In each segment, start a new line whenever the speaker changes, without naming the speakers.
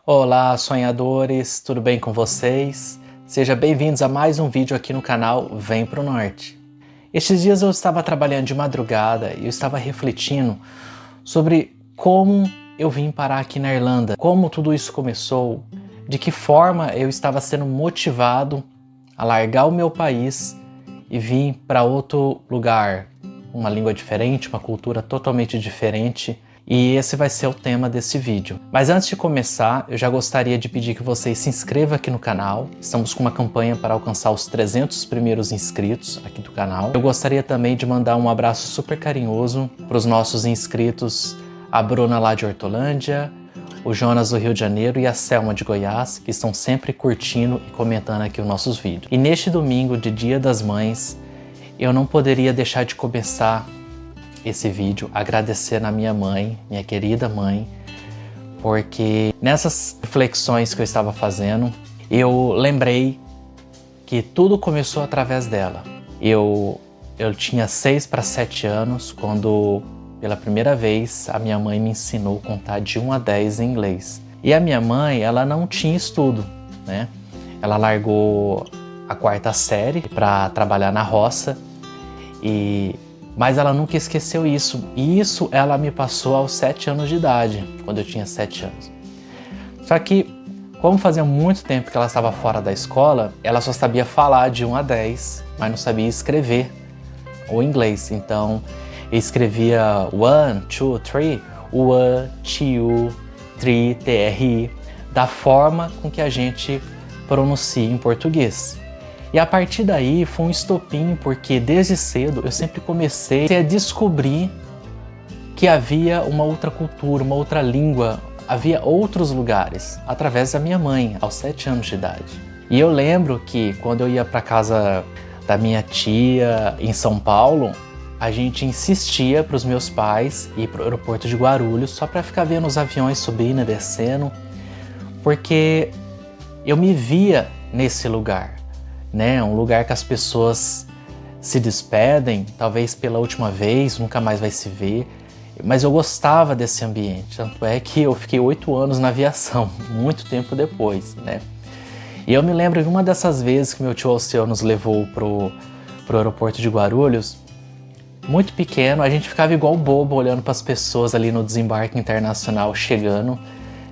Olá, sonhadores, tudo bem com vocês? Sejam bem-vindos a mais um vídeo aqui no canal Vem Pro Norte. Estes dias eu estava trabalhando de madrugada e eu estava refletindo sobre como eu vim parar aqui na Irlanda, como tudo isso começou, de que forma eu estava sendo motivado a largar o meu país e vir para outro lugar, uma língua diferente, uma cultura totalmente diferente. E esse vai ser o tema desse vídeo. Mas antes de começar, eu já gostaria de pedir que vocês se inscrevam aqui no canal. Estamos com uma campanha para alcançar os 300 primeiros inscritos aqui do canal. Eu gostaria também de mandar um abraço super carinhoso para os nossos inscritos, a Bruna lá de Hortolândia, o Jonas do Rio de Janeiro e a Selma de Goiás, que estão sempre curtindo e comentando aqui os nossos vídeos. E neste domingo de Dia das Mães, eu não poderia deixar de começar esse vídeo agradecendo a minha mãe, minha querida mãe, porque nessas reflexões que eu estava fazendo, eu lembrei que tudo começou através dela. Eu tinha 6 para 7 anos quando, pela primeira vez, a minha mãe me ensinou a contar de 1 a 10 em inglês. E a minha mãe, ela não tinha estudo, né? Ela largou a 4ª série para trabalhar na roça mas ela nunca esqueceu isso. E isso ela me passou aos 7 anos de idade, quando eu tinha 7 anos. Só que, como fazia muito tempo que ela estava fora da escola, ela só sabia falar de 1 a 10, mas não sabia escrever o inglês. Então, eu escrevia 1, 2, 3, 1, 2, 3, TRI, da forma com que a gente pronuncia em português. E a partir daí foi um estopim, porque desde cedo eu sempre comecei a descobrir que havia uma outra cultura, uma outra língua, havia outros lugares, através da minha mãe, aos 7 anos de idade. E eu lembro que quando eu ia para casa da minha tia em São Paulo, a gente insistia para os meus pais ir para o aeroporto de Guarulhos só para ficar vendo os aviões subindo e descendo, porque eu me via nesse lugar. Né? Um lugar que as pessoas se despedem, talvez pela última vez, nunca mais vai se ver. Mas eu gostava desse ambiente, tanto é que eu fiquei 8 anos na aviação, muito tempo depois, né? E eu me lembro de uma dessas vezes que meu tio Alceu nos levou pro aeroporto de Guarulhos, muito pequeno, a gente ficava igual bobo olhando para as pessoas ali no desembarque internacional chegando,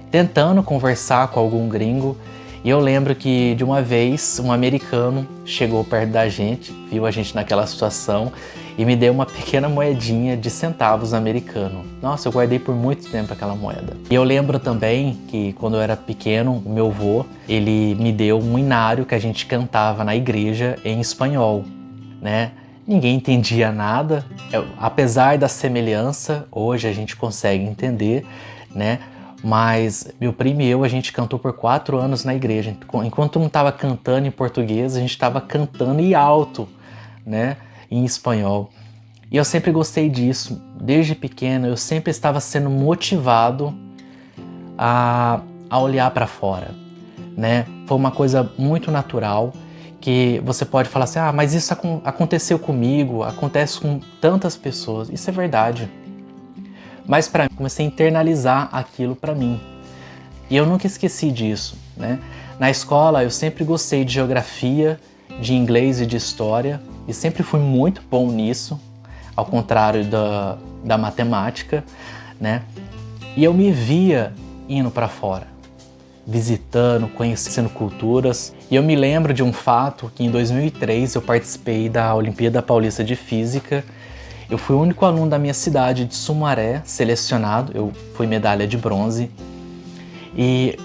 tentando conversar com algum gringo. E eu lembro que de uma vez um americano chegou perto da gente, viu a gente naquela situação e me deu uma pequena moedinha de centavos americano. Nossa, eu guardei por muito tempo aquela moeda. E eu lembro também que quando eu era pequeno, o meu avô, ele me deu um hinário que a gente cantava na igreja em espanhol, né? Ninguém entendia nada, apesar da semelhança, hoje a gente consegue entender, né? Mas meu primo e eu, a gente cantou por 4 anos na igreja. Enquanto não estava cantando em português, a gente estava cantando em alto, né, em espanhol. E eu sempre gostei disso. Desde pequeno, eu sempre estava sendo motivado a olhar para fora, né? Foi uma coisa muito natural, que você pode falar assim, mas isso aconteceu comigo, acontece com tantas pessoas. Isso é verdade. Mas para mim, comecei a internalizar aquilo para mim. E eu nunca esqueci disso, né? Na escola, eu sempre gostei de geografia, de inglês e de história, e sempre fui muito bom nisso, ao contrário da matemática, né? E eu me via indo para fora, visitando, conhecendo culturas. E eu me lembro de um fato que em 2003 eu participei da Olimpíada Paulista de Física. Eu fui o único aluno da minha cidade de Sumaré selecionado, eu fui medalha de bronze. E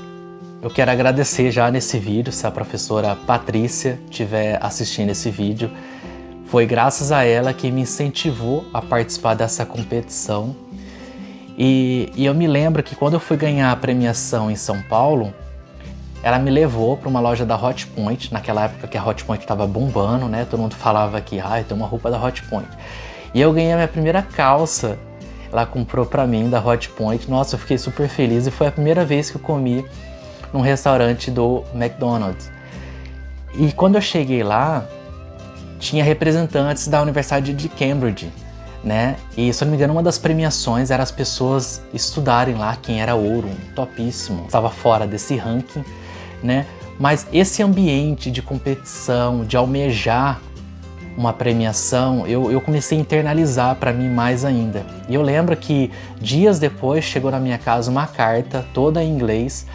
eu quero agradecer já nesse vídeo, se a professora Patrícia estiver assistindo esse vídeo. Foi graças a ela que me incentivou a participar dessa competição. E eu me lembro que quando eu fui ganhar a premiação em São Paulo, ela me levou para uma loja da Hot Point, naquela época que a Hot Point estava bombando, né? Todo mundo falava que eu tenho uma roupa da Hot Point. E eu ganhei a minha primeira calça, ela comprou pra mim da Hot Point. Nossa, eu fiquei super feliz e foi a primeira vez que eu comi num restaurante do McDonald's. E quando eu cheguei lá, tinha representantes da Universidade de Cambridge, né? E, se eu não me engano, uma das premiações era as pessoas estudarem lá quem era ouro, um topíssimo. Estava fora desse ranking, né? Mas esse ambiente de competição, de almejar uma premiação, eu comecei a internalizar para mim mais ainda. E eu lembro que dias depois chegou na minha casa uma carta toda em inglês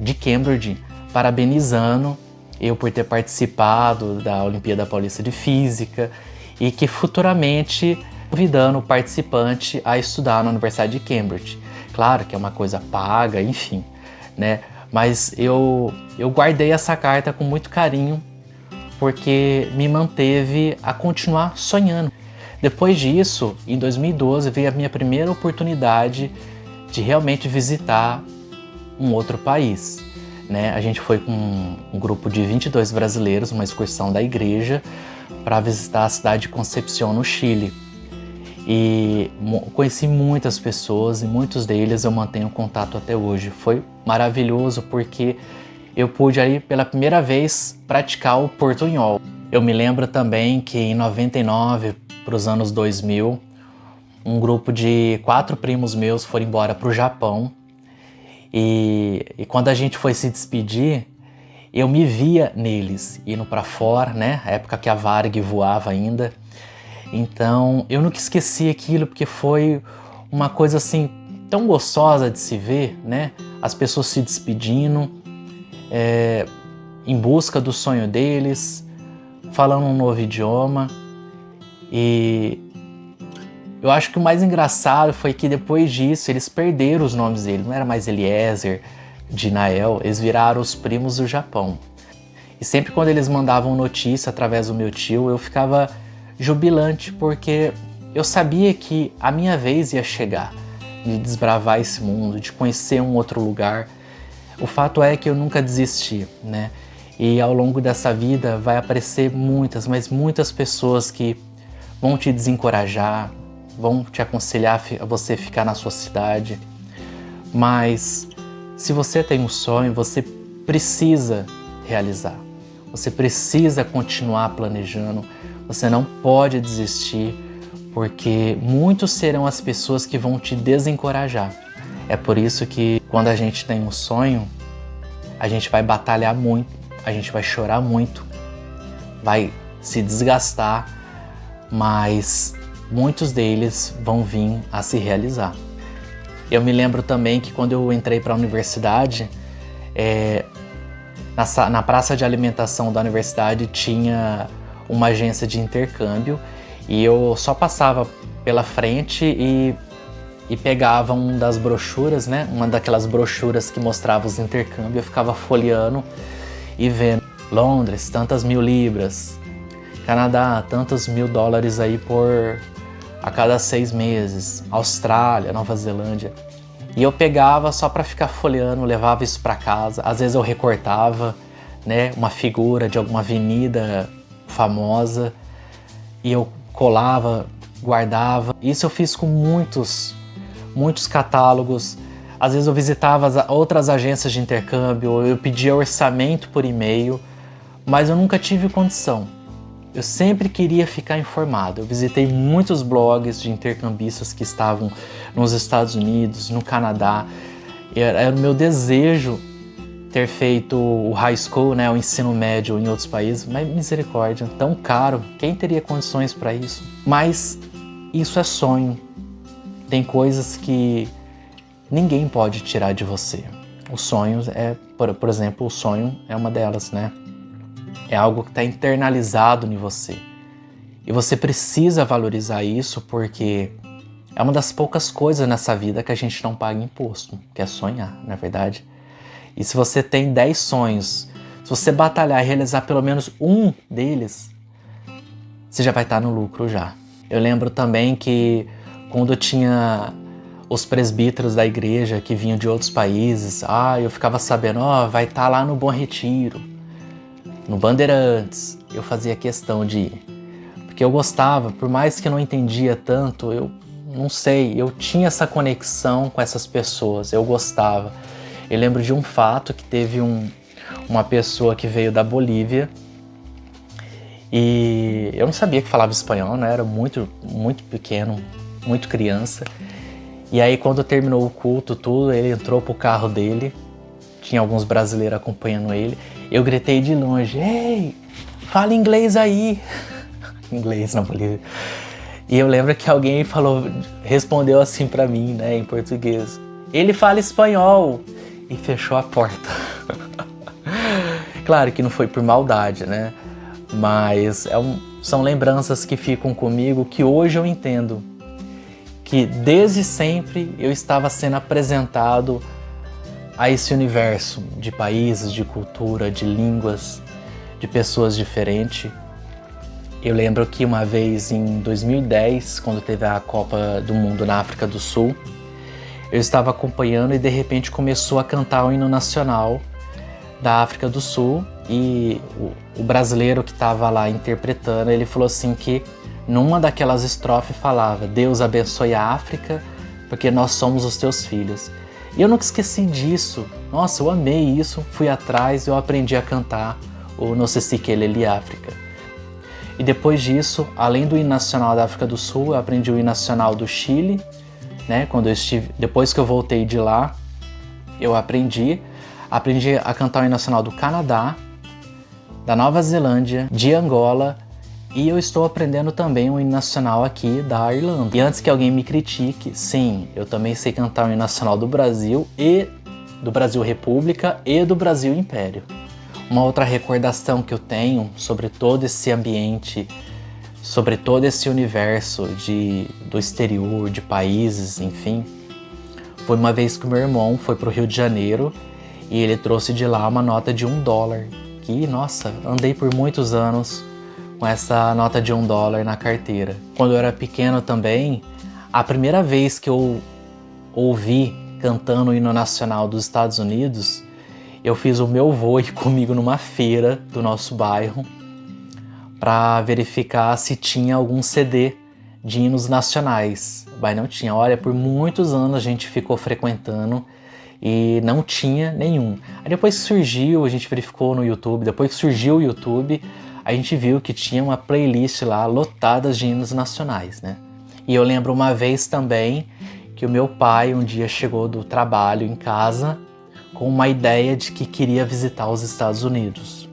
de Cambridge, parabenizando eu por ter participado da Olimpíada Paulista de Física e que futuramente convidando o participante a estudar na Universidade de Cambridge. Claro que é uma coisa paga, enfim, né? Mas eu guardei essa carta com muito carinho porque me manteve a continuar sonhando. Depois disso, em 2012, veio a minha primeira oportunidade de realmente visitar um outro país, né? A gente foi com um grupo de 22 brasileiros, uma excursão da igreja, para visitar a cidade de Concepción, no Chile. E conheci muitas pessoas e muitos deles eu mantenho contato até hoje. Foi maravilhoso porque eu pude aí pela primeira vez praticar o portunhol. Eu me lembro também que em 99, para os anos 2000, um grupo de 4 primos meus foram embora para o Japão. E quando a gente foi se despedir, eu me via neles, indo para fora, né? A época que a Varig voava ainda. Então eu nunca esqueci aquilo, porque foi uma coisa assim tão gostosa de se ver, né? As pessoas se despedindo, em busca do sonho deles, falando um novo idioma. E eu acho que o mais engraçado foi que depois disso eles perderam os nomes deles. Não era mais Eliezer, Dinael, eles viraram os primos do Japão. E sempre quando eles mandavam notícia através do meu tio, eu ficava jubilante, porque eu sabia que a minha vez ia chegar, de desbravar esse mundo, de conhecer um outro lugar. O fato é que eu nunca desisti, né? E ao longo dessa vida vai aparecer muitas, mas muitas pessoas que vão te desencorajar, vão te aconselhar a você ficar na sua cidade. Mas se você tem um sonho, você precisa realizar. Você precisa continuar planejando. Você não pode desistir, porque muitos serão as pessoas que vão te desencorajar. É por isso que quando a gente tem um sonho, a gente vai batalhar muito, a gente vai chorar muito, vai se desgastar, mas muitos deles vão vir a se realizar. Eu me lembro também que quando eu entrei para a universidade, na praça de alimentação da universidade tinha uma agência de intercâmbio e eu só passava pela frente e pegava uma das brochuras, né? Uma daquelas brochuras que mostrava os intercâmbios, eu ficava folheando e vendo Londres, tantas 1000 libras, Canadá, tantos $1000 aí a cada 6 meses, Austrália, Nova Zelândia. E eu pegava só para ficar folheando, levava isso para casa. Às vezes eu recortava, né, uma figura de alguma avenida famosa e eu colava, guardava. Isso eu fiz com muitos catálogos. Às vezes eu visitava outras agências de intercâmbio, eu pedia orçamento por e-mail, mas eu nunca tive condição. Eu sempre queria ficar informado. Eu visitei muitos blogs de intercambistas que estavam nos Estados Unidos, no Canadá. Era o meu desejo ter feito o high school, né, o ensino médio em outros países, mas misericórdia, tão caro, quem teria condições para isso? Mas isso é sonho. Tem coisas que ninguém pode tirar de você. Os sonhos por exemplo, o sonho é uma delas, né? É algo que está internalizado em você. E você precisa valorizar isso, porque é uma das poucas coisas nessa vida que a gente não paga imposto, que é sonhar, na verdade. E se você tem 10 sonhos, se você batalhar e realizar pelo menos um deles, você já vai estar no lucro já. Eu lembro também que quando tinha os presbíteros da igreja que vinham de outros países, eu ficava sabendo, vai estar lá no Bom Retiro, no Bandeirantes. Eu fazia questão de ir, porque eu gostava, por mais que eu não entendia tanto, eu não sei, eu tinha essa conexão com essas pessoas, eu gostava. Eu lembro de um fato que teve uma pessoa que veio da Bolívia E eu não sabia que falava espanhol, né? Era muito pequeno, muito criança. E aí quando terminou o culto, tudo, ele entrou pro carro dele, tinha alguns brasileiros acompanhando ele. Eu gritei de longe: "Ei, fala inglês aí!" Inglês, não falei. E eu lembro que alguém respondeu assim pra mim, né, em português: "Ele fala espanhol!" E fechou a porta. Claro que não foi por maldade, né? Mas são lembranças que ficam comigo, que hoje eu entendo que desde sempre eu estava sendo apresentado a esse universo de países, de cultura, de línguas, de pessoas diferentes. Eu lembro que uma vez em 2010, quando teve a Copa do Mundo na África do Sul, eu estava acompanhando e de repente começou a cantar o hino nacional da África do Sul, e o brasileiro que estava lá interpretando, ele falou assim que numa daquelas estrofes falava: "Deus abençoe a África, porque nós somos os teus filhos". E eu nunca esqueci disso. Nossa, eu amei isso, fui atrás, eu aprendi a cantar o No Sé Si Kelele África. E depois disso, além do hino nacional da África do Sul, eu aprendi o hino nacional do Chile, né? Depois que eu voltei de lá, eu aprendi a cantar o hino nacional do Canadá, da Nova Zelândia, de Angola, e eu estou aprendendo também o hino nacional aqui da Irlanda. E antes que alguém me critique, sim, eu também sei cantar o hino nacional do Brasil, e do Brasil República, e do Brasil Império. Uma outra recordação que eu tenho sobre todo esse ambiente, sobre todo esse universo do exterior, de países, enfim, foi uma vez que o meu irmão foi para o Rio de Janeiro e ele trouxe de lá uma nota de $1, que, nossa, andei por muitos anos com essa nota de $1 na carteira. Quando eu era pequeno também, a primeira vez que eu ouvi cantando o hino nacional dos Estados Unidos, eu fiz o meu avô ir comigo numa feira do nosso bairro para verificar se tinha algum CD de hinos nacionais. Mas não tinha. Olha, por muitos anos a gente ficou frequentando e não tinha nenhum. Aí depois que surgiu, a gente verificou no YouTube, depois que surgiu o YouTube, a gente viu que tinha uma playlist lá lotada de hinos nacionais, né? E eu lembro uma vez também que o meu pai um dia chegou do trabalho em casa com uma ideia de que queria visitar os Estados Unidos.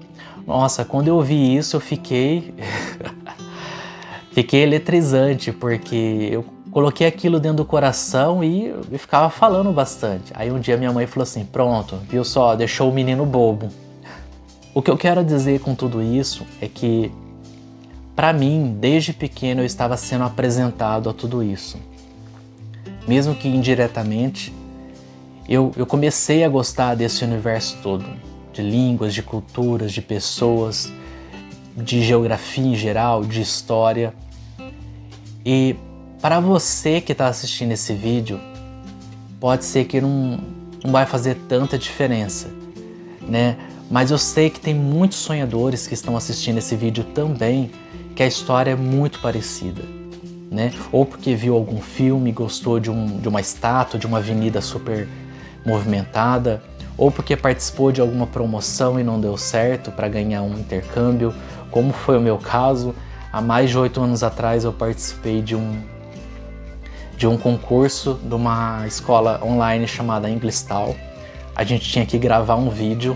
Nossa, quando eu ouvi isso, eu fiquei eletrizante, porque eu coloquei aquilo dentro do coração e eu ficava falando bastante. Aí um dia minha mãe falou assim: "Pronto, viu só, deixou o menino bobo". O que eu quero dizer com tudo isso é que, para mim, desde pequeno eu estava sendo apresentado a tudo isso. Mesmo que indiretamente, eu comecei a gostar desse universo todo, de línguas, de culturas, de pessoas, de geografia em geral, de história. E para você que está assistindo esse vídeo, pode ser que não vai fazer tanta diferença, né? Mas eu sei que tem muitos sonhadores que estão assistindo esse vídeo também, que a história é muito parecida, né? Ou porque viu algum filme, gostou de uma estátua, de uma avenida super movimentada, ou porque participou de alguma promoção e não deu certo para ganhar um intercâmbio, como foi o meu caso. Há mais de 8 anos atrás eu participei de um concurso de uma escola online chamada Inglistal. A gente tinha que gravar um vídeo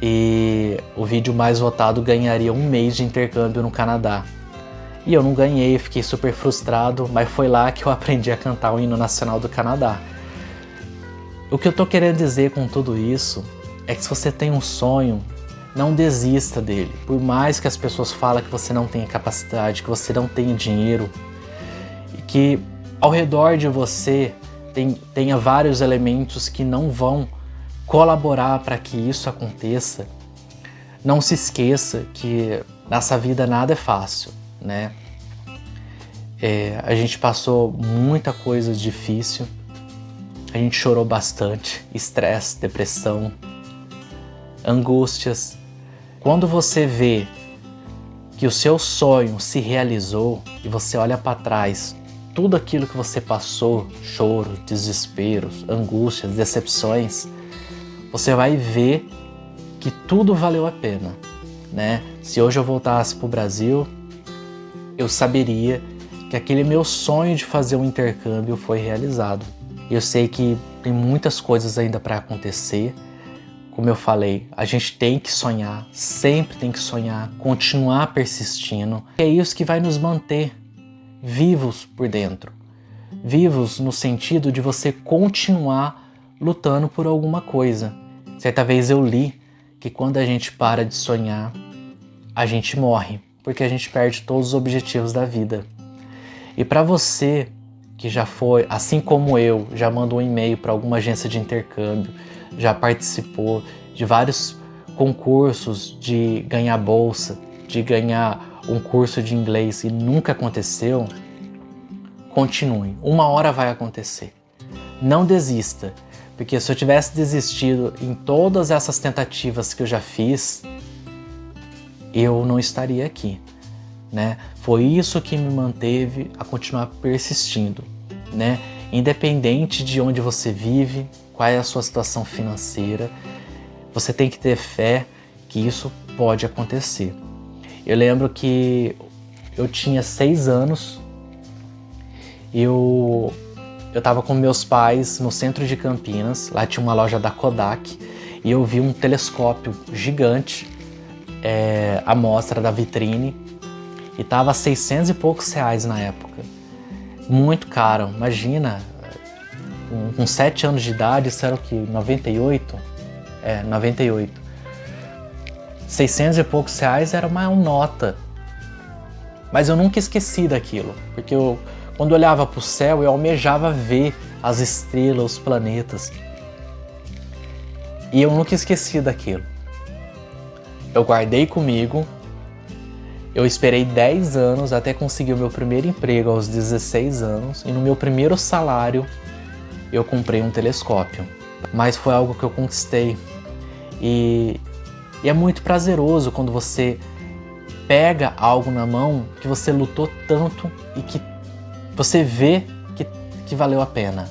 e o vídeo mais votado ganharia 1 mês de intercâmbio no Canadá. E eu não ganhei, fiquei super frustrado, mas foi lá que eu aprendi a cantar o hino nacional do Canadá. O que eu tô querendo dizer com tudo isso é que se você tem um sonho, não desista dele. Por mais que as pessoas falem que você não tem capacidade, que você não tem dinheiro, e que ao redor de você tenha vários elementos que não vão colaborar para que isso aconteça, não se esqueça que nessa vida nada é fácil, né? A gente passou muita coisa difícil, a gente chorou bastante, estresse, depressão, angústias. Quando você vê que o seu sonho se realizou e você olha para trás, tudo aquilo que você passou, choro, desesperos, angústias, decepções, você vai ver que tudo valeu a pena. né? Se hoje eu voltasse para o Brasil, eu saberia que aquele meu sonho de fazer um intercâmbio foi realizado. Eu sei que tem muitas coisas ainda para acontecer. Como eu falei, a gente tem que sonhar, sempre tem que sonhar, continuar persistindo. É isso que vai nos manter vivos por dentro. Vivos no sentido de você continuar lutando por alguma coisa. Certa vez eu li que quando a gente para de sonhar, a gente morre, porque a gente perde todos os objetivos da vida. E para você que já foi, assim como eu, já mandou um e-mail para alguma agência de intercâmbio, já participou de vários concursos de ganhar bolsa, de ganhar um curso de inglês e nunca aconteceu, continue. Uma hora vai acontecer. Não desista, porque se eu tivesse desistido em todas essas tentativas que eu já fiz, eu não estaria aqui, né? Foi isso que me manteve a continuar persistindo, né? Independente de onde você vive, qual é a sua situação financeira, você tem que ter fé que isso pode acontecer. Eu lembro que eu tinha 6 anos, eu estava com meus pais no centro de Campinas, lá tinha uma loja da Kodak, e eu vi um telescópio gigante, a mostra da vitrine, e tava R$600 e poucos na época. Muito caro, imagina, com 7 anos de idade, isso era o que? 98? 98. 600 e poucos reais era uma nota. Mas eu nunca esqueci daquilo, porque quando eu olhava para o céu, eu almejava ver as estrelas, os planetas. E eu nunca esqueci daquilo. Eu guardei comigo, eu esperei 10 anos até conseguir o meu primeiro emprego aos 16 anos, e no meu primeiro salário eu comprei um telescópio. Mas foi algo que eu conquistei. E é muito prazeroso quando você pega algo na mão que você lutou tanto e que você vê que valeu a pena,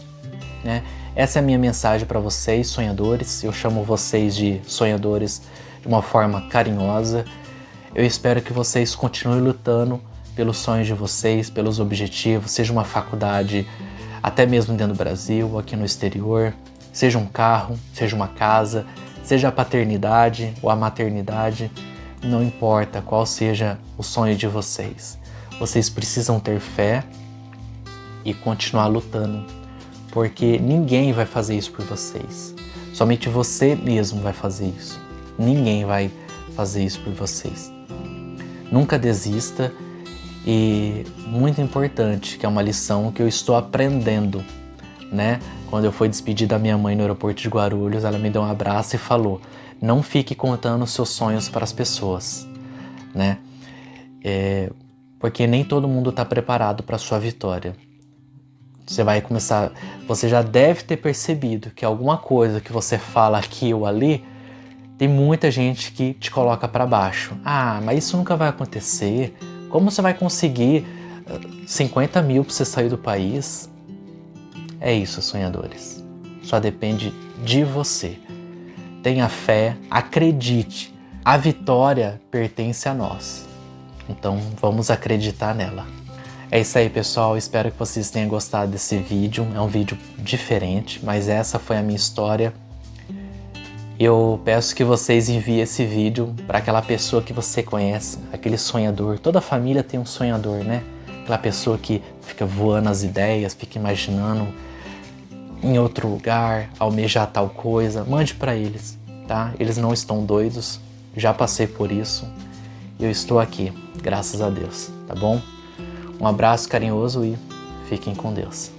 né? Essa é a minha mensagem para vocês, sonhadores. Eu chamo vocês de sonhadores de uma forma carinhosa. Eu espero que vocês continuem lutando pelos sonhos de vocês, pelos objetivos, seja uma faculdade, até mesmo dentro do Brasil, aqui no exterior, seja um carro, seja uma casa, seja a paternidade ou a maternidade, não importa qual seja o sonho de vocês. Vocês precisam ter fé e continuar lutando, porque ninguém vai fazer isso por vocês. Somente você mesmo vai fazer isso. Ninguém vai fazer isso por vocês. Nunca desista, e muito importante, que é uma lição que eu estou aprendendo, né? Quando eu fui despedir da minha mãe no aeroporto de Guarulhos, ela me deu um abraço e falou: não fique contando os seus sonhos para as pessoas, né? Porque nem todo mundo está preparado para a sua vitória. Você já deve ter percebido que alguma coisa que você fala aqui ou ali, tem muita gente que te coloca para baixo. Ah, mas isso nunca vai acontecer. Como você vai conseguir 50 mil para você sair do país? É isso, sonhadores. Só depende de você. Tenha fé, acredite. A vitória pertence a nós. Então vamos acreditar nela. É isso aí, pessoal. Espero que vocês tenham gostado desse vídeo. É um vídeo diferente, mas essa foi a minha história. Eu peço que vocês enviem esse vídeo para aquela pessoa que você conhece, aquele sonhador. Toda família tem um sonhador, né? Aquela pessoa que fica voando as ideias, fica imaginando em outro lugar, almejar tal coisa. Mande para eles, tá? Eles não estão doidos, já passei por isso. E eu estou aqui, graças a Deus, tá bom? Um abraço carinhoso e fiquem com Deus.